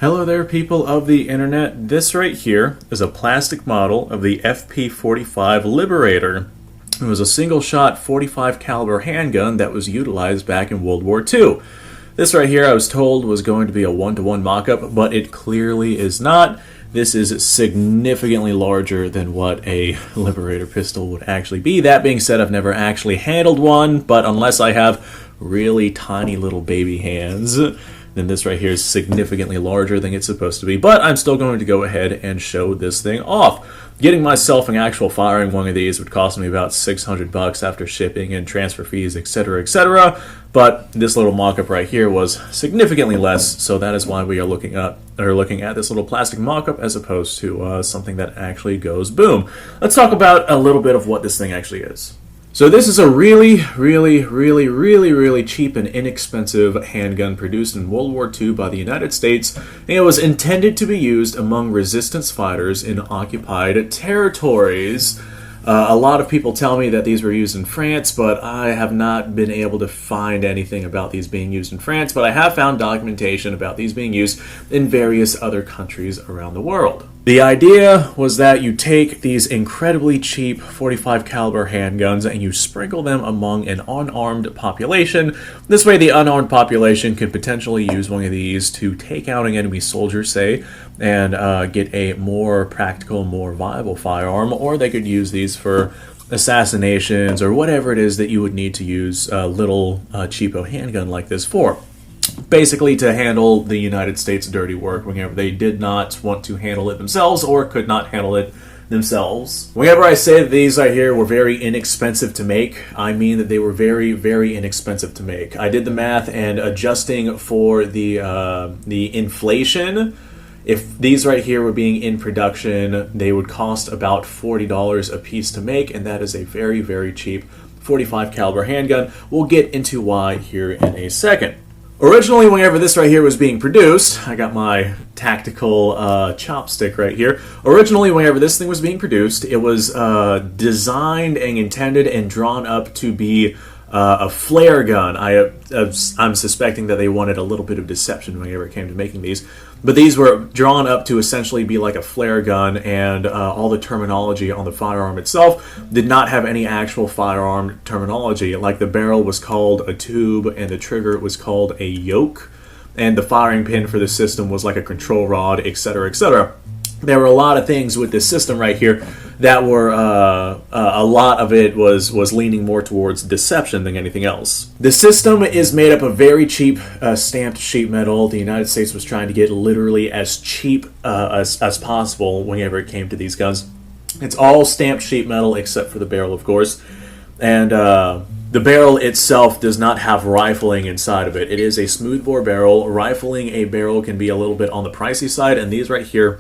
Hello there, people of the internet. This right here is a plastic model of the FP45 Liberator. It was a single-shot 45 caliber handgun that was utilized back in World War II. This right here I was told was going to be a one-to-one mock-up, but it clearly is not. This is significantly larger than what a Liberator pistol would actually be. That being said, I've never actually handled one, but unless I have really tiny little baby hands, then this right here is significantly larger than it's supposed to be. But I'm still going to go ahead and show this thing off. Getting myself an actual firing one of these would cost me about $600 after shipping and transfer fees, etc., etc. But this little mock-up right here was significantly less, so that is why we are looking at this little plastic mock-up as opposed to something that actually goes boom. Let's talk about a little bit of what this thing actually is. So this is a really cheap and inexpensive handgun produced in World War II by the United States, and it was intended to be used among resistance fighters in occupied territories. A lot of people tell me that these were used in France, but I have not been able to find anything about these being used in France, but I have found documentation about these being used in various other countries around the world. The idea was that you take these incredibly cheap 45 caliber handguns and you sprinkle them among an unarmed population. This way the unarmed population could potentially use one of these to take out an enemy soldier, say, and get a more practical, more viable firearm, or they could use these for assassinations or whatever it is that you would need to use a little cheapo handgun like this for. Basically to handle the United States' dirty work whenever they did not want to handle it themselves or could not handle it themselves. Whenever I say that these right here were very inexpensive to make, I mean that they were very inexpensive to make. I did the math, and adjusting for the inflation, if these right here were being in production, they would cost about $40 a piece to make, and that is a very cheap 45 caliber handgun. We'll get into why here in a second. Originally, whenever this right here was being produced, I got my tactical chopstick right here. Originally, whenever this thing was being produced, it was designed and intended and drawn up to be a flare gun. I'm suspecting that they wanted a little bit of deception whenever it came to making these. But these were drawn up to essentially be like a flare gun, and all the terminology on the firearm itself did not have any actual firearm terminology. Like the barrel was called a tube, and the trigger was called a yoke, and the firing pin for the system was like a control rod, etc., etc. There were a lot of things with this system right here that were, a lot of it was leaning more towards deception than anything else. The system is made up of very cheap stamped sheet metal. The United States was trying to get literally as cheap as possible whenever it came to these guns. It's all stamped sheet metal except for the barrel, of course. And the barrel itself does not have rifling inside of it. It is a smoothbore barrel. Rifling a barrel can be a little bit on the pricey side, and these right here,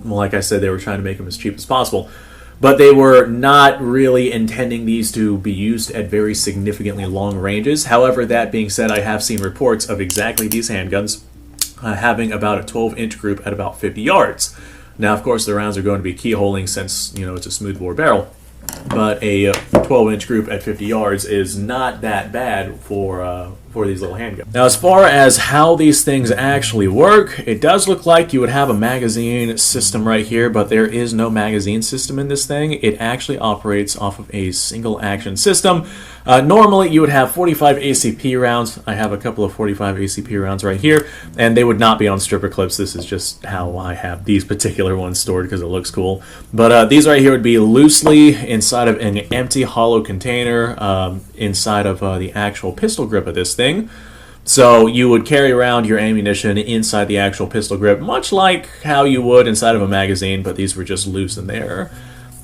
like I said, they were trying to make them as cheap as possible. But they were not really intending these to be used at very significantly long ranges. However, that being said, I have seen reports of exactly these handguns having about a 12-inch group at about 50 yards. Now, of course, the rounds are going to be keyholing since, it's a smoothbore barrel. But a 12-inch group at 50 yards is not that bad for these little handguns. Now, as far as how these things actually work, it does look like you would have a magazine system right here, but there is no magazine system in this thing. It actually operates off of a single action system. Normally, you would have 45 ACP rounds. I have a couple of 45 ACP rounds right here, and they would not be on stripper clips. This is just how I have these particular ones stored because it looks cool. But these right here would be loosely inside of an empty hollow container inside of the actual pistol grip of this thing. So you would carry around your ammunition inside the actual pistol grip, much like how you would inside of a magazine, but these were just loose in there.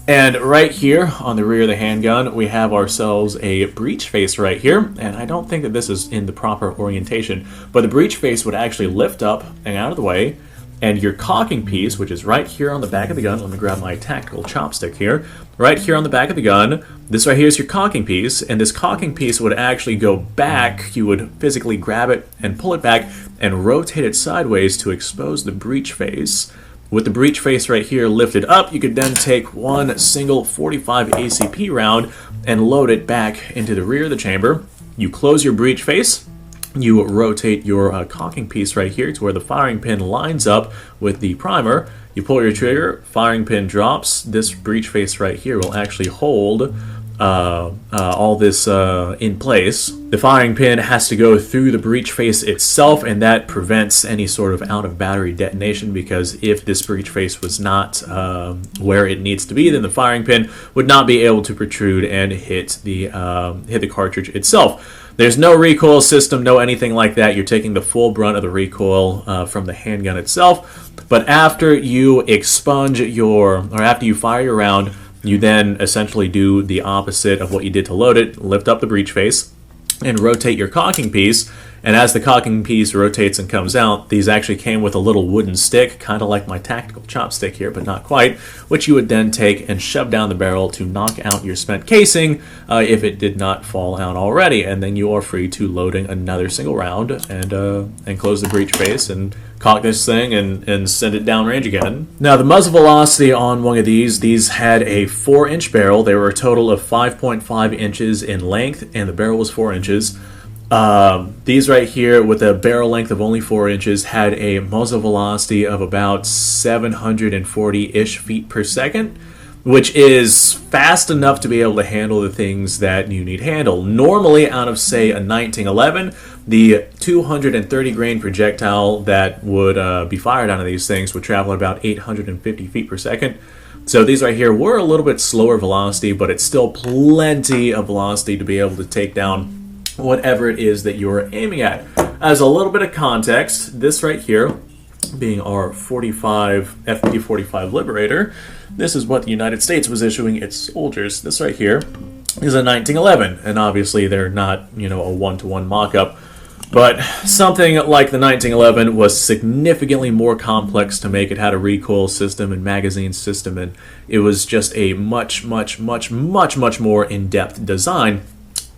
And right here on the rear of the handgun, we have ourselves a breech face right here, and I don't think that this is in the proper orientation, but the breech face would actually lift up and out of the way, and your cocking piece, which is right here on the back of the gun, let me grab my tactical chopstick here, right here on the back of the gun, this right here is your cocking piece, and this cocking piece would actually go back. You would physically grab it and pull it back and rotate it sideways to expose the breech face. With the breech face right here lifted up, you could then take one single 45 ACP round and load it back into the rear of the chamber. You close your breech face, you rotate your cocking piece right here to where the firing pin lines up with the primer. You pull your trigger, firing pin drops. This breech face right here will actually hold all this in place. The firing pin has to go through the breech face itself, and that prevents any sort of out of battery detonation, because if this breech face was not where it needs to be, then the firing pin would not be able to protrude and hit the cartridge itself. There's no recoil system, no anything like that. You're taking the full brunt of the recoil from the handgun itself. But after you expunge after you fire your round, you then essentially do the opposite of what you did to load it. Lift up the breech face and rotate your cocking piece. And as the cocking piece rotates and comes out, these actually came with a little wooden stick, kind of like my tactical chopstick here, but not quite, which you would then take and shove down the barrel to knock out your spent casing if it did not fall out already. And then you are free to loading another single round and close the breech face and cock this thing and send it downrange again. Now, the muzzle velocity on one of these had a 4-inch barrel. They were a total of 5.5 inches in length, and the barrel was 4 inches. These right here, with a barrel length of only 4 inches, had a muzzle velocity of about 740-ish feet per second, which is fast enough to be able to handle the things that you need handled. Normally, out of, say, a 1911, the 230 grain projectile that would be fired out of these things would travel at about 850 feet per second. So these right here were a little bit slower velocity, but it's still plenty of velocity to be able to take down whatever it is that you're aiming at. As a little bit of context, this right here, being our FP45 Liberator, this is what the United States was issuing its soldiers. This right here is a 1911, and obviously they're not, a one-to-one mock-up, but something like the 1911 was significantly more complex to make. It had a recoil system and magazine system, and it was just a much more in-depth design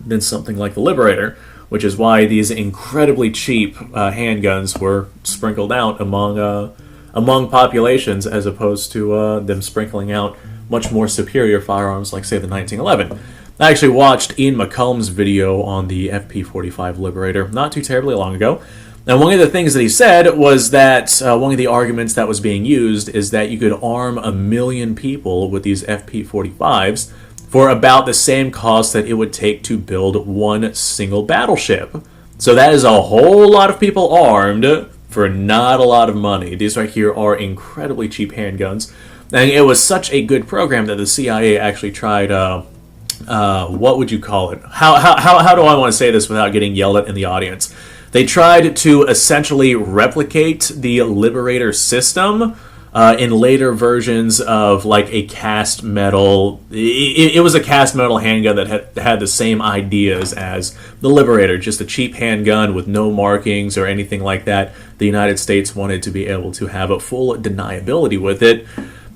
than something like the Liberator, which is why these incredibly cheap handguns were sprinkled out among populations, as opposed to them sprinkling out much more superior firearms like, say, the 1911. I actually watched Ian McCollum's video on the FP45 Liberator not too terribly long ago, and one of the things that he said was that one of the arguments that was being used is that you could arm 1 million people with these FP45s for about the same cost that it would take to build one single battleship. So that is a whole lot of people armed for not a lot of money. These right here are incredibly cheap handguns. And it was such a good program that the CIA actually tried, what would you call it? How do I want to say this without getting yelled at in the audience? They tried to essentially replicate the Liberator system in later versions of like a cast metal. It was a cast metal handgun that had the same ideas as the Liberator, just a cheap handgun with no markings or anything like that. The United States wanted to be able to have a full deniability with it.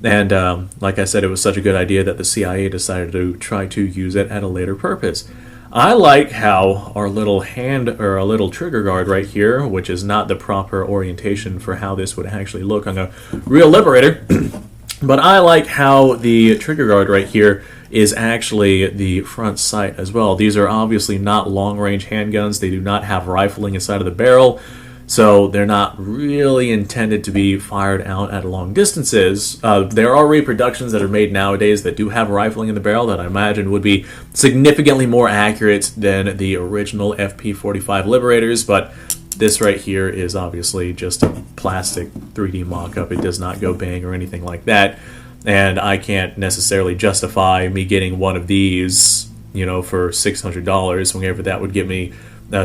And like I said, it was such a good idea that the CIA decided to try to use it at a later purpose. I like how our little our little trigger guard right here, which is not the proper orientation for how this would actually look on a real Liberator, but I like how the trigger guard right here is actually the front sight as well. These are obviously not long-range handguns. They do not have rifling inside of the barrel, so they're not really intended to be fired out at long distances. There are reproductions that are made nowadays that do have rifling in the barrel that I imagine would be significantly more accurate than the original FP45 Liberators, but this right here is obviously just a plastic 3D mock-up. It does not go bang or anything like that, and I can't necessarily justify me getting one of these, for $600 whenever that would give me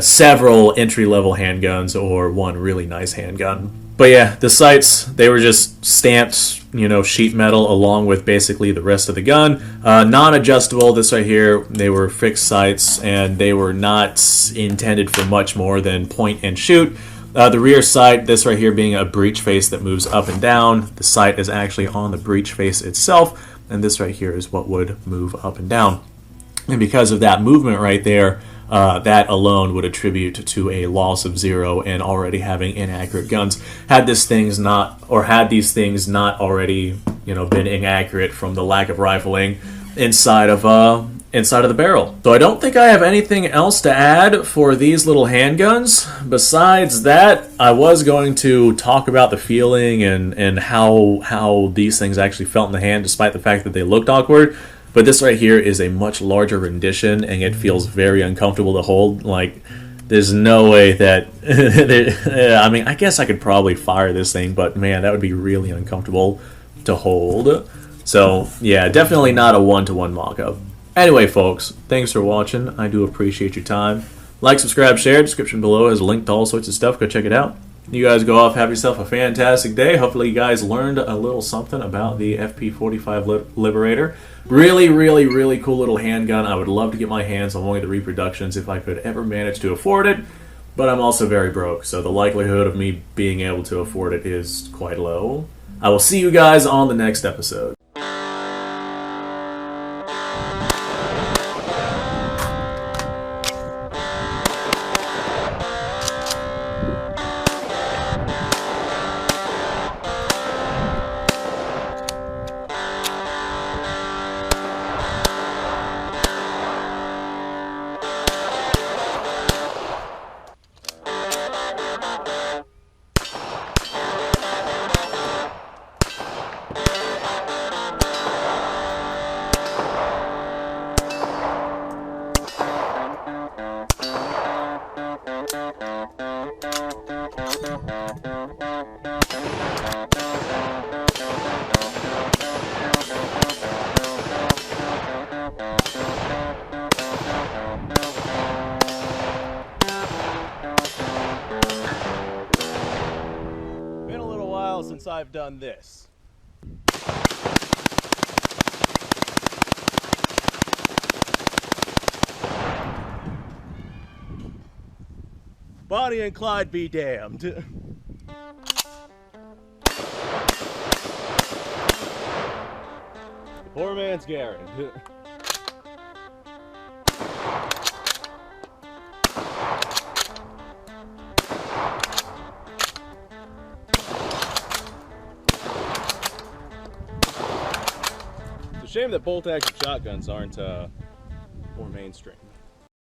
several entry-level handguns or one really nice handgun. But yeah, the sights, they were just stamped, sheet metal along with basically the rest of the gun. Non-adjustable, this right here, they were fixed sights, and they were not intended for much more than point and shoot. The rear sight, this right here being a breech face that moves up and down. The sight is actually on the breech face itself, and this right here is what would move up and down. And because of that movement right there, that alone would attribute to a loss of 0 and already having inaccurate guns. Had these things not already, been inaccurate from the lack of rifling inside of inside of the barrel. So I don't think I have anything else to add for these little handguns. Besides that, I was going to talk about the feeling and how these things actually felt in the hand, despite the fact that they looked awkward. But this right here is a much larger rendition, and it feels very uncomfortable to hold. Like, there's no way that... I mean, I guess I could probably fire this thing, but man, that would be really uncomfortable to hold. So, yeah, definitely not a one-to-one mock-up. Anyway, folks, thanks for watching. I do appreciate your time. Like, subscribe, share. Description below has a link to all sorts of stuff. Go check it out. You guys go off, have yourself a fantastic day. Hopefully you guys learned a little something about the FP45 Liberator. Really, really, really cool little handgun. I would love to get my hands on one of the reproductions if I could ever manage to afford it. But I'm also very broke, so the likelihood of me being able to afford it is quite low. I will see you guys on the next episode. Since I've done this. Bonnie and Clyde be damned. The poor man's Garen. Shame that bolt-action shotguns aren't more mainstream.